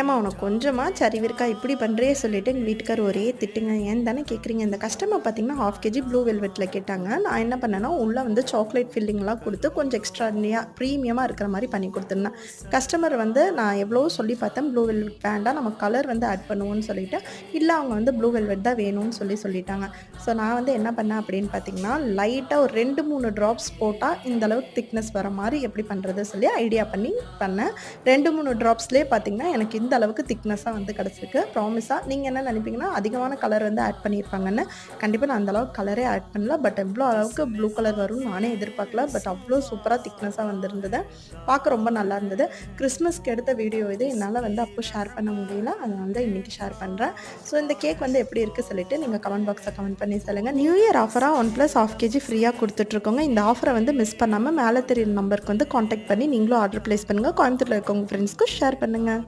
ஏம்மா உனக்கு கொஞ்சமாக சரிவு இருக்கா இப்படி பண்ணுறே சொல்லிவிட்டு எங்கள் வீட்டுக்கார் ஒரே திட்டுங்க. ஏன் தானே கேட்குறீங்க. இந்த கஸ்டமர் பார்த்தீங்கன்னா 1/2 kg ப்ளூ வெல்வெட்டில் கேட்டாங்க. நான் என்ன பண்ணேன்னா உள்ளே வந்து சாக்லேட் ஃபில்லிங்லாம் கொடுத்து கொஞ்சம் எக்ஸ்ட்ரானியாக ப்ரீமியமாக இருக்கிற மாதிரி பண்ணி கொடுத்துருந்தேன். கஸ்டமர் வந்து நான் எவ்வளவோ சொல்லி பார்த்தேன், ப்ளூ வெல்வெட் வேண்டாம் நம்ம கலர் வந்து ஆட் பண்ணுவோன்னு சொல்லிவிட்டு, இல்லை அவங்க வந்து ப்ளூ வெல்வெட் தான் வேணும்னு சொல்லிட்டாங்க. ஸோ நான் வந்து என்ன பண்ணேன் அப்படின்னு பார்த்தீங்கன்னா, லைட்டாக ஒரு 2-3 ட்ராப்ஸ் போட்டால் இந்த அளவுக்கு திக்னஸ் வர மாதிரி எப்படி பண்ணுறது சொல்லி ஐடியா பண்ணேன். 2-3 ட்ராப்ஸ்லேயே பார்த்தீங்கன்னா எனக்கு இந்த அளவுக்கு திக்னஸாக வந்து கிடச்சிருக்கு. ப்ராமிஸாக நீங்கள் என்ன நினைப்பீங்கன்னா அதிகமான கலர் வந்து ஆட் பண்ணியிருப்பாங்கன்னு. கண்டிப்பாக நான் அந்த அளவுக்கு கலரே ஆட் பண்ணல. பட் எவ்வளோ அளவுக்கு ப்ளூ கலர் வரும்னு நானே எதிர்பார்க்கல. பட் அவ்வளோ சூப்பராக திக்னஸாக வந்திருந்தது. பார்க்க ரொம்ப நல்லா இருந்தது. கிறிஸ்மஸ்க்கு எடுத்த வீடியோ இது. என்னால் வந்து அப்போ ஷேர் பண்ண முடியல. அதை வந்து இன்றைக்கி ஷேர் பண்ணுறேன். ஸோ இந்த கேக் வந்து எப்படி இருக்குது சொல்லிட்டு நீங்கள் கமெண்ட் பாக்ஸில் கமெண்ட் பண்ணி சொல்லுங்கள். நியூ இயர் ஆஃபராக 1+1/2 kg ஃப்ரீயாக கொடுத்துட்ருக்கோங்க. இந்த ஆஃபரை வந்து மிஸ் பண்ணாமல் மேலே தெரியுற நம்பருக்கு வந்து காண்டாக்ட் பண்ணி நீங்களும் ஆர்டர் ப்ளேஸ் பண்ணுங்கள். கோயம்புத்தூரில் இருக்க உங்கள் ஃப்ரெண்ட்ஸ்க்கு ஷேர் பண்ணுங்கள்.